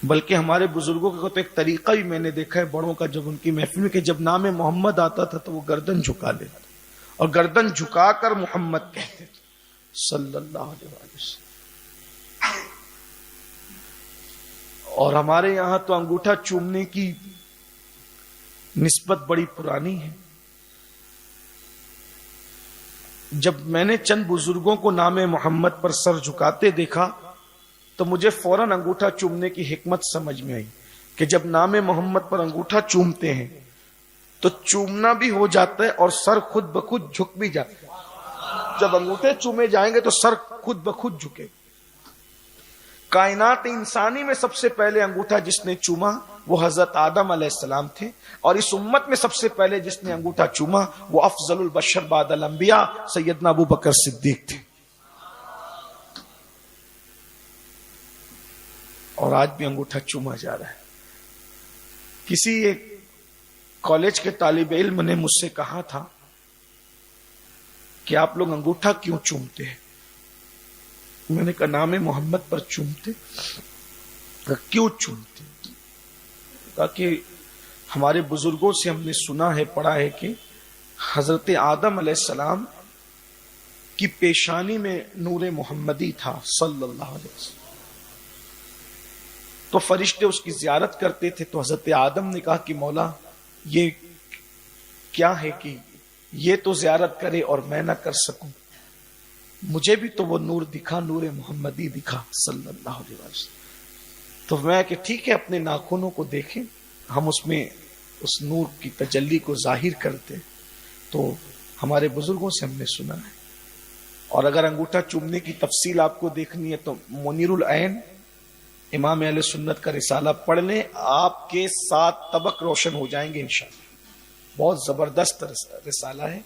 بلکہ ہمارے بزرگوں کا تو ایک طریقہ بھی میں نے دیکھا ہے بڑوں کا، جب ان کی محفل میں کہ جب نام محمد آتا تھا تو وہ گردن جھکا لیتے اور گردن جھکا کر محمد کہتے تھے صلی اللہ علیہ وسلم. اور ہمارے یہاں تو انگوٹھا چومنے کی نسبت بڑی پرانی ہے. جب میں نے چند بزرگوں کو نام محمد پر سر جھکاتے دیکھا تو مجھے فوراً انگوٹھا چومنے کی حکمت سمجھ میں آئی کہ جب نام محمد پر انگوٹھا چومتے ہیں تو چومنا بھی ہو جاتا ہے اور سر خود بخود جھک بھی جاتا ہے. جب انگوٹھے چومے جائیں گے تو سر خود بخود جھکے. کائنات انسانی میں سب سے پہلے انگوٹھا جس نے چوما وہ حضرت آدم علیہ السلام تھے، اور اس امت میں سب سے پہلے جس نے انگوٹھا چوما وہ افضل البشر بعد الانبیاء سیدنا ابو بکر صدیق تھے. اور آج بھی انگوٹھا چوما جا رہا ہے. کسی ایک کالج کے طالب علم نے مجھ سے کہا تھا کہ آپ لوگ انگوٹھا کیوں چومتے ہیں؟ میں نے کہا نام محمد پر چومتے. کیوں چومتے؟ کہا کہ ہمارے بزرگوں سے ہم نے سنا ہے، پڑھا ہے کہ حضرت آدم علیہ السلام کی پیشانی میں نور محمدی تھا صلی اللہ علیہ وسلم. تو فرشتے اس کی زیارت کرتے تھے. تو حضرت آدم نے کہا کہ مولا یہ کیا ہے کہ یہ تو زیارت کرے اور میں نہ کر سکوں، مجھے بھی تو وہ نور دکھا، نور محمدی دکھا صلی اللہ علیہ وسلم. تو میں کہ ٹھیک ہے اپنے ناخنوں کو دیکھیں، ہم اس میں اس نور کی تجلی کو ظاہر کرتے. تو ہمارے بزرگوں سے ہم نے سنا ہے. اور اگر انگوٹھا چومنے کی تفصیل آپ کو دیکھنی ہے تو منیر العین امام اہل سنت کا رسالہ پڑھ لیں، آپ کے 7 طبق روشن ہو جائیں گے انشاءاللہ. بہت زبردست رسالہ ہے.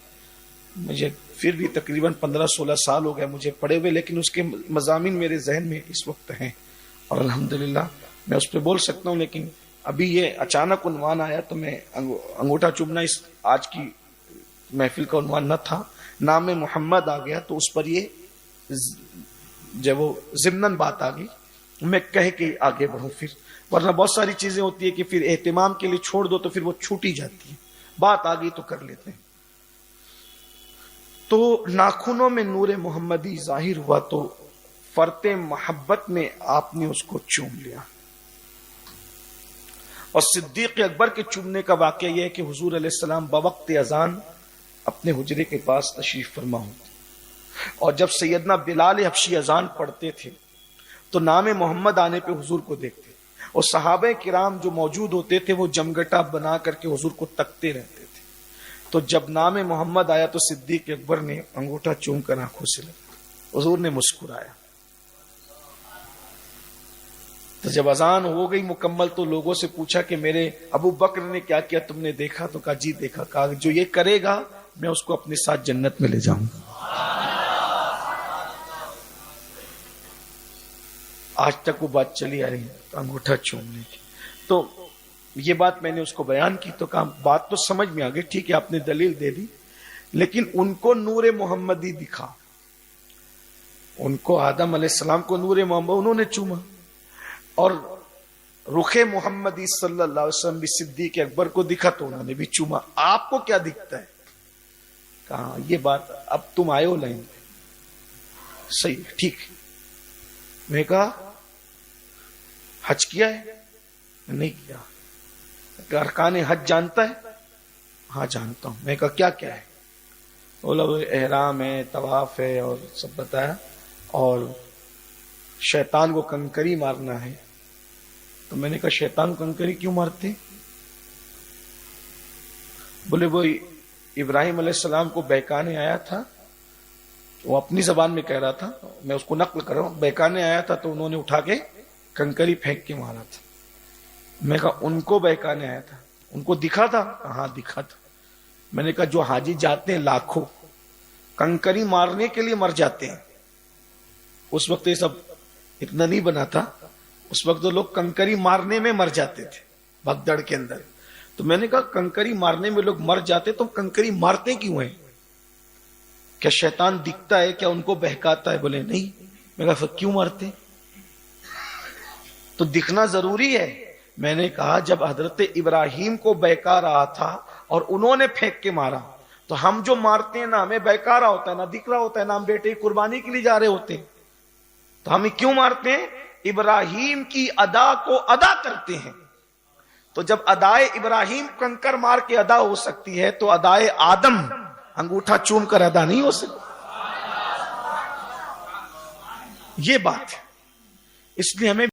مجھے پھر بھی تقریباً 15-16 سال ہو گئے مجھے پڑھے ہوئے، لیکن اس کے مضامین میرے ذہن میں اس وقت ہیں اور الحمدللہ میں اس پہ بول سکتا ہوں. لیکن ابھی یہ اچانک عنوان آیا تو میں انگوٹھا چومنا اس آج کی محفل کا عنوان نہ تھا، نام محمد آ گیا تو اس پر یہ جب وہ ضمناً بات آ گئی میں کہہ کے آگے بڑھوں. پھر ورنہ بہت ساری چیزیں ہوتی ہے کہ پھر اہتمام کے لیے چھوڑ دو تو پھر وہ چھوٹی جاتی ہے. بات آ گئی تو کر لیتے ہیں. تو ناخنوں میں نور محمدی ظاہر ہوا تو فرط محبت میں آپ نے اس کو چوم لیا. اور صدیق اکبر کے چومنے کا واقعہ یہ ہے کہ حضور علیہ السلام بوقت اذان اپنے حجرے کے پاس تشریف فرما ہوتے، اور جب سیدنا بلال حبشی اذان پڑھتے تھے تو نام محمد آنے پہ حضور کو دیکھتے، اور صحابہ کرام جو موجود ہوتے تھے وہ جمگٹا بنا کر کے حضور کو تکتے رہتے تھے. تو جب نام محمد آیا تو صدیق اکبر نے انگوٹھا چوم کر آنکھوں سے لگا. حضور نے مسکرایا. تو جب اذان ہو گئی مکمل تو لوگوں سے پوچھا کہ میرے ابو بکر نے کیا کیا تم نے دیکھا؟ تو کہا جی دیکھا. کہا جو یہ کرے گا میں اس کو اپنے ساتھ جنت میں لے جاؤں گا. آج تک وہ بات چلی آ رہی ہے انگوٹھا چومنے کی. تو یہ بات میں نے اس کو بیان کی تو کہا بات تو سمجھ میں آ گئی، ٹھیک ہے آپ نے دلیل دے دی، لیکن ان کو نور محمدی دکھا. ان کو آدم علیہ السلام کو نور محمد انہوں نے چوما، اور رخ محمدی صلی اللہ علیہ وسلم بھی صدیق اکبر کو دکھا تو انہوں نے بھی چوما. آپ کو کیا دکھتا ہے؟ کہا یہ بات اب تم آئے ہو لائن صحیح ٹھیک. میں کہا حج کیا ہے؟ نہیں کیا. ارکان حج جانتا ہے؟ ہاں جانتا ہوں. میں کہا کیا کیا ہے؟ بولا وہ احرام ہے، طواف ہے اور سب بتایا، اور شیطان کو کنکری مارنا ہے. تو میں نے کہا شیطان کو کنکری کیوں مارتے؟ بولے وہ ابراہیم علیہ السلام کو بہکانے آیا تھا، وہ اپنی زبان میں کہہ رہا تھا، میں اس کو نقل کر رہا ہوں، بہکانے آیا تھا تو انہوں نے اٹھا کے کنکری پھینک کے مارا تھا. میں کہا ان کو بہکانے آیا تھا، ان کو دکھا تھا؟ ہاں دکھا تھا. میں نے کہا جو حاجی جاتے ہیں لاکھوں کنکری مارنے کے لیے مر جاتے ہیں، اس وقت یہ سب اتنا نہیں بنا تھا، اس وقت تو لوگ کنکری مارنے میں مر جاتے تھے بھگدڑ کے اندر. تو میں نے کہا کنکری مارنے میں لوگ مر جاتے تو کنکری مارتے کیوں ہیں؟ کیا شیطان دکھتا ہے؟ کیا ان کو بہکاتا ہے؟ بولے نہیں. میں کہا پھر کیوں مارتے؟ تو دکھنا ضروری ہے. میں نے کہا جب حضرت ابراہیم کو بہکا رہا تھا اور انہوں نے پھینک کے مارا، تو ہم جو مارتے ہیں نہ ہمیں بہکا رہا ہوتا ہے، نہ دکھ رہا ہوتا ہے، نہ ہم بیٹے کی قربانی کے لیے جا رہے ہوتے ہیں، تو ہمیں کیوں مارتے ہیں؟ ابراہیم کی ادا کو ادا کرتے ہیں. تو جب ادائے ابراہیم کنکر مار کے ادا ہو سکتی ہے تو ادائے آدم انگوٹھا چوم کر ادا نہیں ہو سکتی. یہ بات ہے. اس لیے ہمیں